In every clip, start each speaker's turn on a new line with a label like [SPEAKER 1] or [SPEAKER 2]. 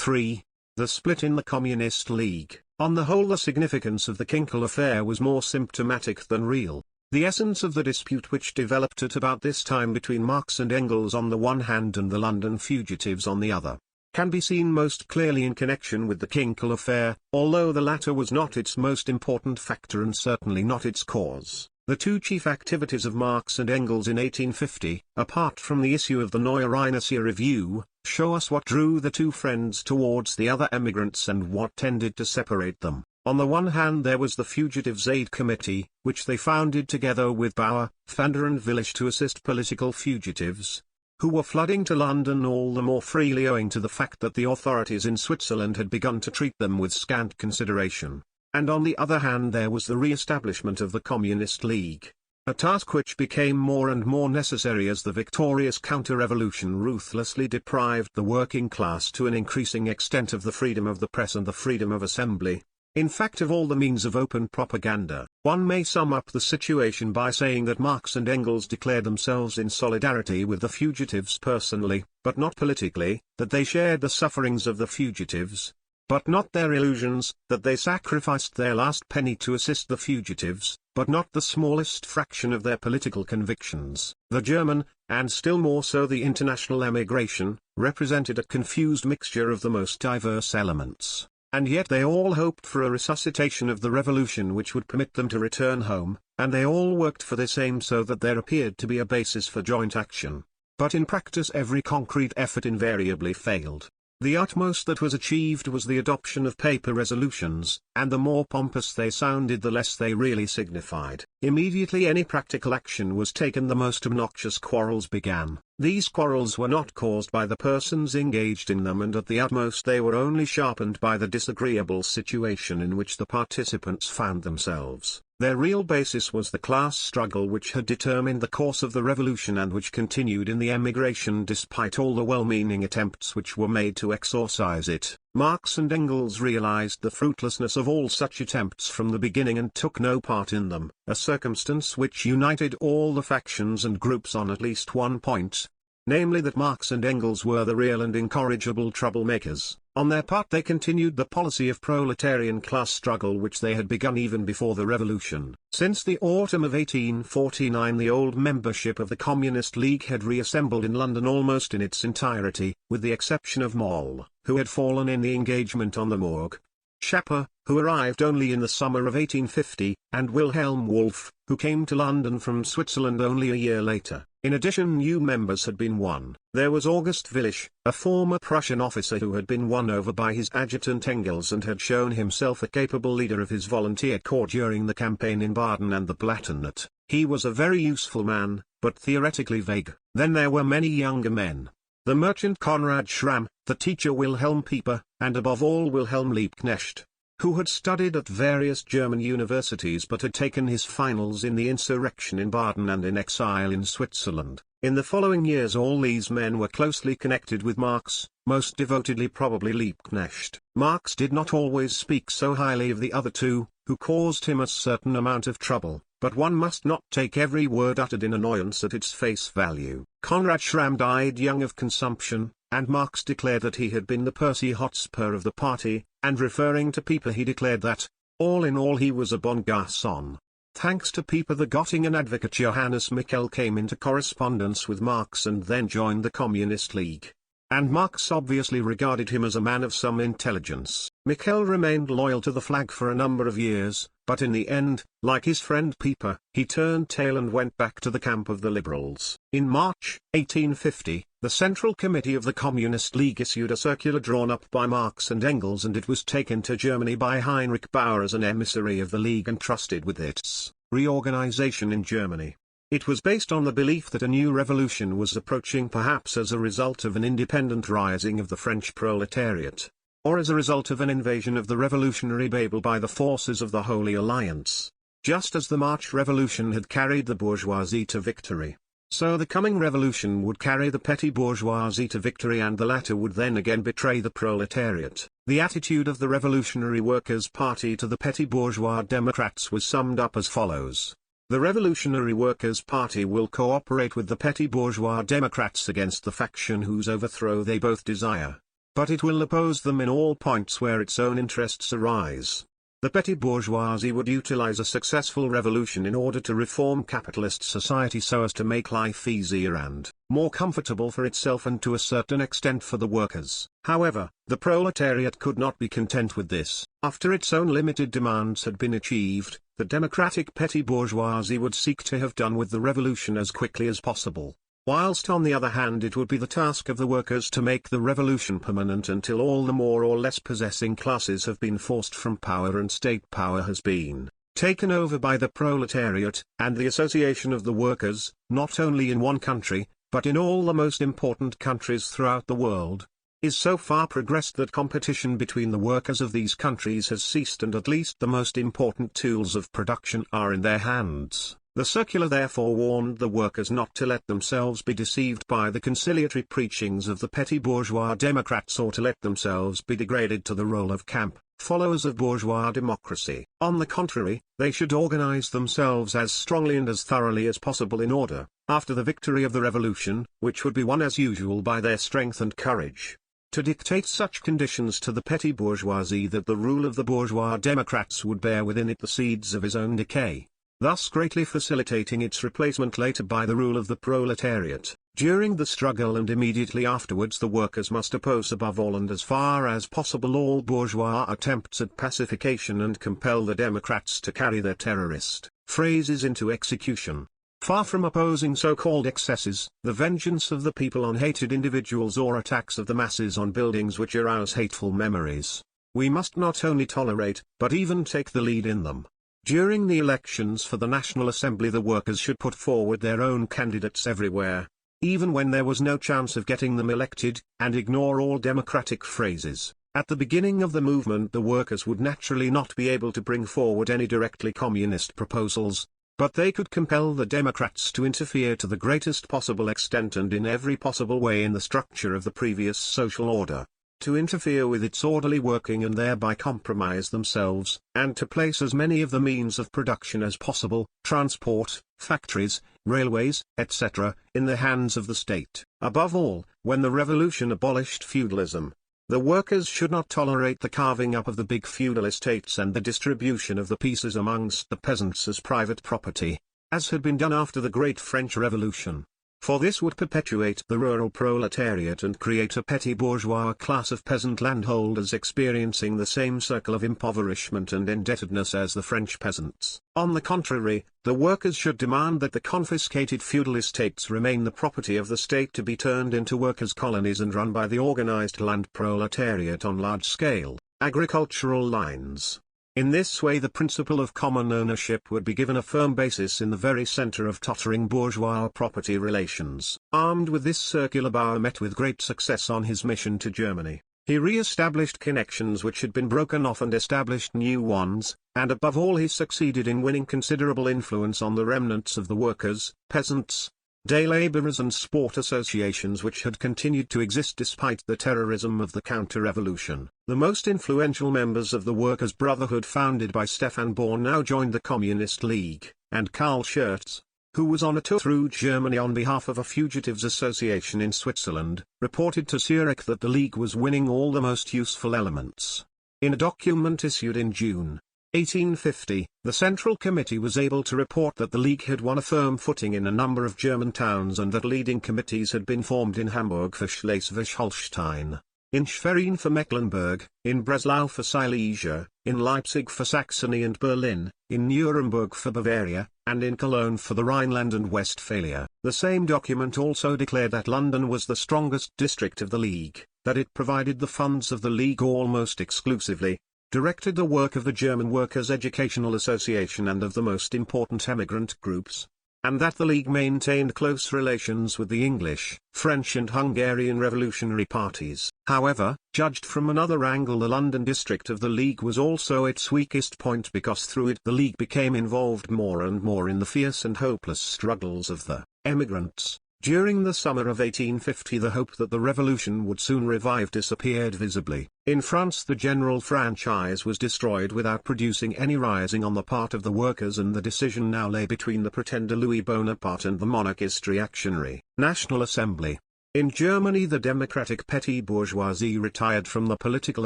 [SPEAKER 1] 3. The split in the Communist League. On the whole, the significance of the Kinkel affair was more symptomatic than real. The essence of the dispute which developed at about this time between Marx and Engels on the one hand and the London fugitives on the other, can be seen most clearly in connection with the Kinkel affair, although the latter was not its most important factor and certainly not its cause. The two chief activities of Marx and Engels in 1850, apart from the issue of the Neue Rheinische Review, show us what drew the two friends towards the other emigrants and what tended to separate them. On the one hand there was the Fugitives Aid Committee, which they founded together with Bauer, Vander and Willich to assist political fugitives, who were flooding to London all the more freely owing to the fact that the authorities in Switzerland had begun to treat them with scant consideration. And on the other hand there was the re-establishment of the Communist League, a task which became more and more necessary as the victorious counter-revolution ruthlessly deprived the working class to an increasing extent of the freedom of the press and the freedom of assembly. In fact, of all the means of open propaganda, one may sum up the situation by saying that Marx and Engels declared themselves in solidarity with the fugitives personally, but not politically, that they shared the sufferings of the fugitives, but not their illusions, that they sacrificed their last penny to assist the fugitives, but not the smallest fraction of their political convictions. The German, and still more so the international emigration, represented a confused mixture of the most diverse elements. And yet they all hoped for a resuscitation of the revolution which would permit them to return home, and they all worked for this aim so that there appeared to be a basis for joint action. But in practice every concrete effort invariably failed. The utmost that was achieved was the adoption of paper resolutions, and the more pompous they sounded the less they really signified. Immediately any practical action was taken the most obnoxious quarrels began. These quarrels were not caused by the persons engaged in them, and at the utmost they were only sharpened by the disagreeable situation in which the participants found themselves. Their real basis was the class struggle which had determined the course of the revolution and which continued in the emigration despite all the well-meaning attempts which were made to exorcise it. Marx and Engels realized the fruitlessness of all such attempts from the beginning and took no part in them, a circumstance which united all the factions and groups on at least one point, namely that Marx and Engels were the real and incorrigible troublemakers. On their part they continued the policy of proletarian class struggle which they had begun even before the revolution. Since the autumn of 1849 the old membership of the Communist League had reassembled in London almost in its entirety, with the exception of Moll, who had fallen in the engagement on the Morgue, Schapper, who arrived only in the summer of 1850, and Wilhelm Wolff, who came to London from Switzerland only a year later. In addition, new members had been won. There was August Willich, a former Prussian officer who had been won over by his adjutant Engels and had shown himself a capable leader of his volunteer corps during the campaign in Baden and the Palatinate. He was a very useful man, but theoretically vague. Then there were many younger men. The merchant Konrad Schramm, the teacher Wilhelm Pieper, and above all Wilhelm Liebknecht, who had studied at various German universities but had taken his finals in the insurrection in Baden and in exile in Switzerland. In the following years all these men were closely connected with Marx, most devotedly probably Liebknecht. Marx did not always speak so highly of the other two, who caused him a certain amount of trouble, but one must not take every word uttered in annoyance at its face value. Konrad Schramm died young of consumption, and Marx declared that he had been the Percy Hotspur of the party, and referring to Pieper he declared that, all in all he was a bon garçon. Thanks to Pieper the Göttingen advocate Johannes Michel came into correspondence with Marx and then joined the Communist League. And Marx obviously regarded him as a man of some intelligence. Michel remained loyal to the flag for a number of years, but in the end, like his friend Pieper, he turned tail and went back to the camp of the liberals. In March, 1850, the Central Committee of the Communist League issued a circular drawn up by Marx and Engels, and it was taken to Germany by Heinrich Bauer as an emissary of the League and trusted with its reorganization in Germany. It was based on the belief that a new revolution was approaching, perhaps as a result of an independent rising of the French proletariat, or as a result of an invasion of the revolutionary Babel by the forces of the Holy Alliance. Just as the March Revolution had carried the bourgeoisie to victory, so the coming revolution would carry the petty bourgeoisie to victory, and the latter would then again betray the proletariat. The attitude of the Revolutionary Workers' Party to the petty bourgeois Democrats was summed up as follows. The Revolutionary Workers' Party will cooperate with the petty bourgeois Democrats against the faction whose overthrow they both desire. but it will oppose them in all points where its own interests arise. The petty bourgeoisie would utilize a successful revolution in order to reform capitalist society so as to make life easier and more comfortable for itself and to a certain extent for the workers. However, the proletariat could not be content with this. After its own limited demands had been achieved, the democratic petty bourgeoisie would seek to have done with the revolution as quickly as possible. Whilst on the other hand it would be the task of the workers to make the revolution permanent until all the more or less possessing classes have been forced from power and state power has been taken over by the proletariat, and the association of the workers, not only in one country, but in all the most important countries throughout the world, is so far progressed that competition between the workers of these countries has ceased and at least the most important tools of production are in their hands. The circular therefore warned the workers not to let themselves be deceived by the conciliatory preachings of the petty bourgeois democrats or to let themselves be degraded to the role of camp followers of bourgeois democracy. On the contrary, they should organize themselves as strongly and as thoroughly as possible in order, after the victory of the revolution, which would be won as usual by their strength and courage, to dictate such conditions to the petty bourgeoisie that the rule of the bourgeois democrats would bear within it the seeds of his own decay, thus greatly facilitating its replacement later by the rule of the proletariat. During the struggle and immediately afterwards the workers must oppose above all and as far as possible all bourgeois attempts at pacification and compel the democrats to carry their terrorist phrases into execution. Far from opposing so-called excesses, the vengeance of the people on hated individuals or attacks of the masses on buildings which arouse hateful memories, we must not only tolerate, but even take the lead in them. During the elections for the National Assembly the workers should put forward their own candidates everywhere, even when there was no chance of getting them elected, and ignore all democratic phrases. At the beginning of the movement the workers would naturally not be able to bring forward any directly communist proposals, but they could compel the Democrats to interfere to the greatest possible extent and in every possible way in the structure of the previous social order, to interfere with its orderly working and thereby compromise themselves, and to place as many of the means of production as possible, transport, factories, railways, etc., in the hands of the state. Above all, when the revolution abolished feudalism, the workers should not tolerate the carving up of the big feudal estates and the distribution of the pieces amongst the peasants as private property, as had been done after the Great French Revolution. For this would perpetuate the rural proletariat and create a petty bourgeois class of peasant landholders experiencing the same circle of impoverishment and indebtedness as the French peasants. On the contrary, the workers should demand that the confiscated feudal estates remain the property of the state to be turned into workers' colonies and run by the organized land proletariat on large-scale, agricultural lines. In this way the principle of common ownership would be given a firm basis in the very center of tottering bourgeois property relations. Armed with this circular, Bauer met with great success on his mission to Germany. He re-established connections which had been broken off and established new ones, and above all he succeeded in winning considerable influence on the remnants of the workers, peasants, day laborers and sport associations which had continued to exist despite the terrorism of the counter-revolution. The most influential members of the Workers' Brotherhood founded by Stefan Born now joined the Communist League, and Karl Schurz, who was on a tour through Germany on behalf of a fugitives association in Switzerland, reported to Zurich that the League was winning all the most useful elements. In a document issued in June 1850, the Central Committee was able to report that the League had won a firm footing in a number of German towns and that leading committees had been formed in Hamburg for Schleswig-Holstein, in Schwerin for Mecklenburg, in Breslau for Silesia, in Leipzig for Saxony and Berlin, in Nuremberg for Bavaria, and in Cologne for the Rhineland and Westphalia. The same document also declared that London was the strongest district of the League, that it provided the funds of the League almost exclusively, directed the work of the German Workers' Educational Association and of the most important emigrant groups, and that the League maintained close relations with the English, French and Hungarian revolutionary parties. However, judged from another angle, the London district of the League was also its weakest point because through it the League became involved more and more in the fierce and hopeless struggles of the emigrants. During the summer of 1850 the hope that the revolution would soon revive disappeared visibly. In France the general franchise was destroyed without producing any rising on the part of the workers, and the decision now lay between the pretender Louis Bonaparte and the monarchist reactionary National Assembly. In Germany the democratic petty bourgeoisie retired from the political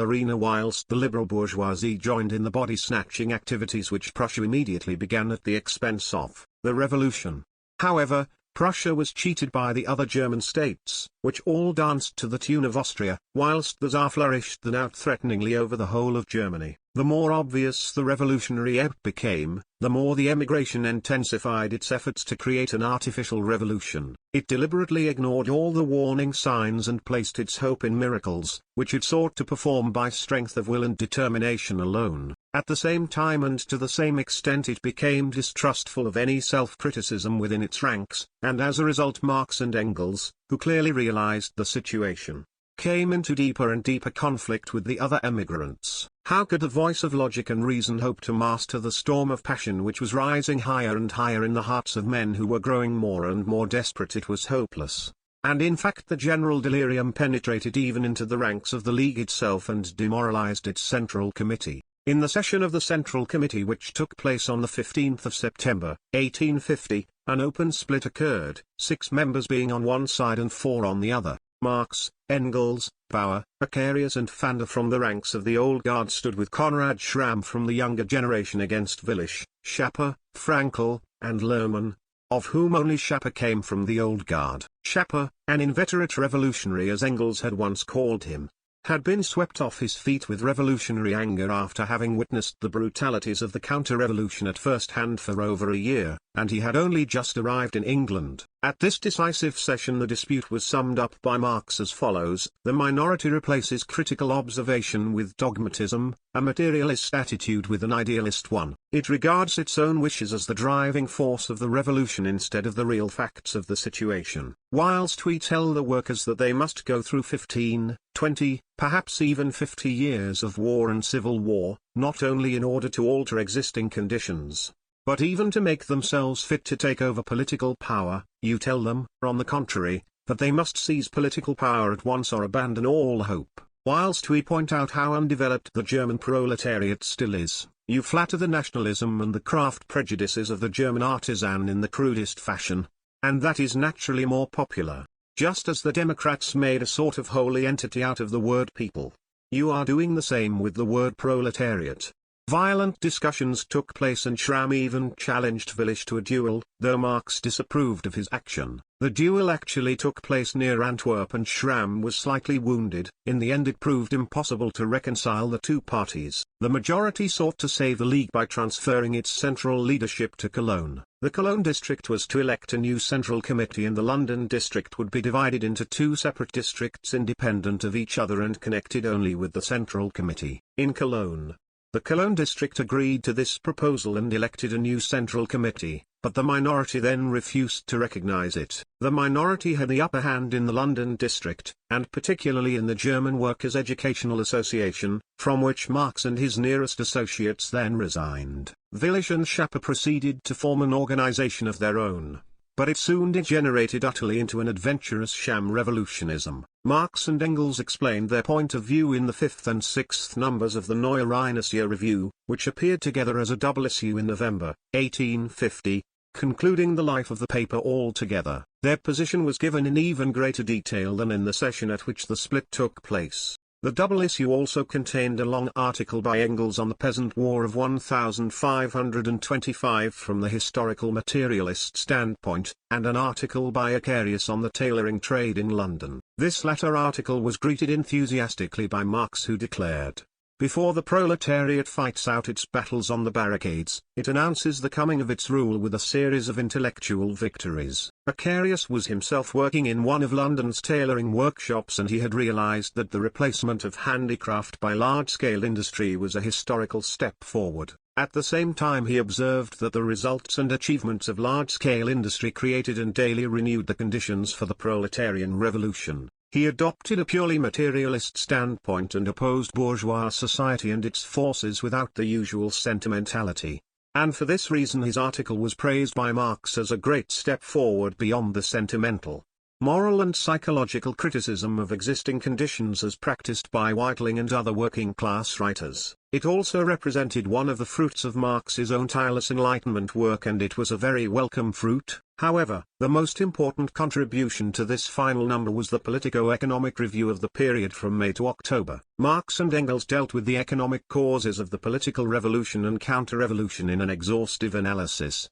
[SPEAKER 1] arena whilst the liberal bourgeoisie joined in the body-snatching activities which Prussia immediately began at the expense of the revolution. However, Prussia was cheated by the other German states, which all danced to the tune of Austria, whilst the Tsar flourished then out threateningly over the whole of Germany. The more obvious the revolutionary ebb became, the more the emigration intensified its efforts to create an artificial revolution. It deliberately ignored all the warning signs and placed its hope in miracles, which it sought to perform by strength of will and determination alone. At the same time and to the same extent it became distrustful of any self-criticism within its ranks, and as a result Marx and Engels, who clearly realized the situation, came into deeper and deeper conflict with the other emigrants. How could the voice of logic and reason hope to master the storm of passion which was rising higher and higher in the hearts of men who were growing more and more desperate? It was hopeless. And in fact the general delirium penetrated even into the ranks of the League itself and demoralized its Central Committee. In the session of the Central Committee which took place on the 15th of September, 1850, an open split occurred, 6 members being on one side and 4 on the other. Marx, Engels, Bauer, Acarius and Fander from the ranks of the old guard stood with Konrad Schramm from the younger generation against Willich, Schapper, Frankl, and Lohmann, of whom only Schapper came from the old guard. Schapper, an inveterate revolutionary as Engels had once called him, had been swept off his feet with revolutionary anger after having witnessed the brutalities of the counter-revolution at first hand for over a year, and he had only just arrived in England. At this decisive session the dispute was summed up by Marx as follows: the minority replaces critical observation with dogmatism, a materialist attitude with an idealist one. It regards its own wishes as the driving force of the revolution instead of the real facts of the situation. Whilst we tell the workers that they must go through 15, 20, perhaps even 50 years of war and civil war, not only in order to alter existing conditions, but even to make themselves fit to take over political power, you tell them, on the contrary, that they must seize political power at once or abandon all hope. Whilst we point out how undeveloped the German proletariat still is, you flatter the nationalism and the craft prejudices of the German artisan in the crudest fashion, and that is naturally more popular. Just as the Democrats made a sort of holy entity out of the word people, you are doing the same with the word proletariat. Violent discussions took place and Schramm even challenged Willich to a duel, though Marx disapproved of his action. The duel actually took place near Antwerp and Schramm was slightly wounded. In the end it proved impossible to reconcile the two parties. The majority sought to save the League by transferring its central leadership to Cologne. The Cologne district was to elect a new central committee and the London district would be divided into 2 separate districts independent of each other and connected only with the central committee. In Cologne, the Cologne district agreed to this proposal and elected a new central committee, but the minority then refused to recognize it. The minority had the upper hand in the London district, and particularly in the German Workers' Educational Association, from which Marx and his nearest associates then resigned. Willich and Schapper proceeded to form an organization of their own, but it soon degenerated utterly into an adventurous sham revolutionism. Marx and Engels explained their point of view in the 5th and 6th numbers of the Neue Rheinische Review, which appeared together as a double issue in November, 1850, concluding the life of the paper altogether. Their position was given in even greater detail than in the session at which the split took place. The double issue also contained a long article by Engels on the Peasant War of 1525 from the historical materialist standpoint, and an article by Acarius on the tailoring trade in London. This latter article was greeted enthusiastically by Marx, who declared, "Before the proletariat fights out its battles on the barricades, it announces the coming of its rule with a series of intellectual victories." Acarius was himself working in one of London's tailoring workshops and he had realized that the replacement of handicraft by large-scale industry was a historical step forward. At the same time he observed that the results and achievements of large-scale industry created and daily renewed the conditions for the proletarian revolution. He adopted a purely materialist standpoint and opposed bourgeois society and its forces without the usual sentimentality. And for this reason his article was praised by Marx as a great step forward beyond the sentimental, moral and psychological criticism of existing conditions as practiced by Weitling and other working-class writers. It also represented one of the fruits of Marx's own tireless Enlightenment work, and it was a very welcome fruit. However, the most important contribution to this final number was the politico-economic review of the period from May to October. Marx and Engels dealt with the economic causes of the political revolution and counter-revolution in an exhaustive analysis,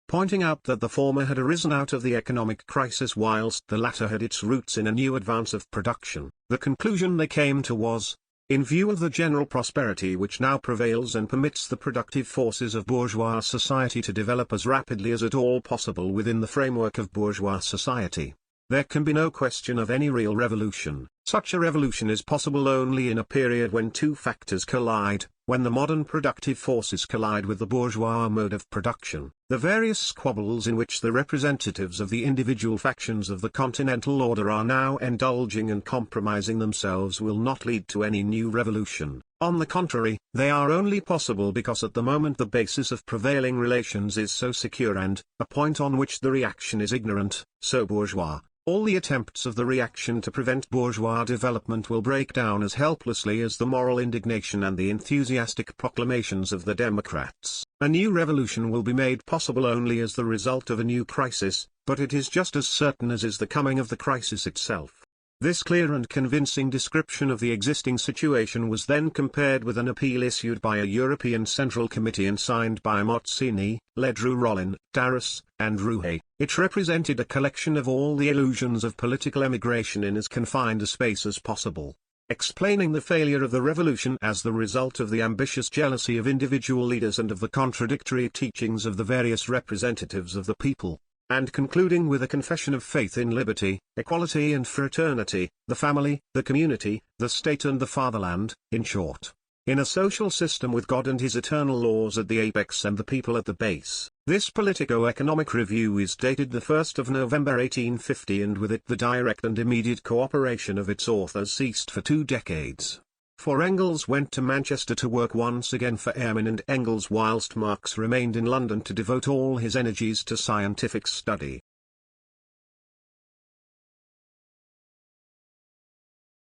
[SPEAKER 1] pointing out that the former had arisen out of the economic crisis whilst the latter had its roots in a new advance of production. The conclusion they came to was, in view of the general prosperity which now prevails and permits the productive forces of bourgeois society to develop as rapidly as at all possible within the framework of bourgeois society, there can be no question of any real revolution. Such a revolution is possible only in a period when two factors collide, when the modern productive forces collide with the bourgeois mode of production. The various squabbles in which the representatives of the individual factions of the continental order are now indulging and compromising themselves will not lead to any new revolution. On the contrary, they are only possible because at the moment the basis of prevailing relations is so secure and, a point on which the reaction is ignorant, so bourgeois. All the attempts of the reaction to prevent bourgeois development will break down as helplessly as the moral indignation and the enthusiastic proclamations of the Democrats. A new revolution will be made possible only as the result of a new crisis, but it is just as certain as is the coming of the crisis itself. This clear and convincing description of the existing situation was then compared with an appeal issued by a European Central Committee and signed by Mazzini, Ledru Rollin, Darras, and Rouhet. It represented a collection of all the illusions of political emigration in as confined a space as possible, explaining the failure of the revolution as the result of the ambitious jealousy of individual leaders and of the contradictory teachings of the various representatives of the people, and concluding with a confession of faith in liberty, equality and fraternity, the family, the community, the state and the fatherland, in short, in a social system with God and his eternal laws at the apex and the people at the base. This politico-economic review is dated the 1st of November 1850, and with it the direct and immediate cooperation of its authors ceased for 2 decades. For Engels went to Manchester to work once again for eminent Engels, whilst Marx remained in London to devote all his energies to scientific study.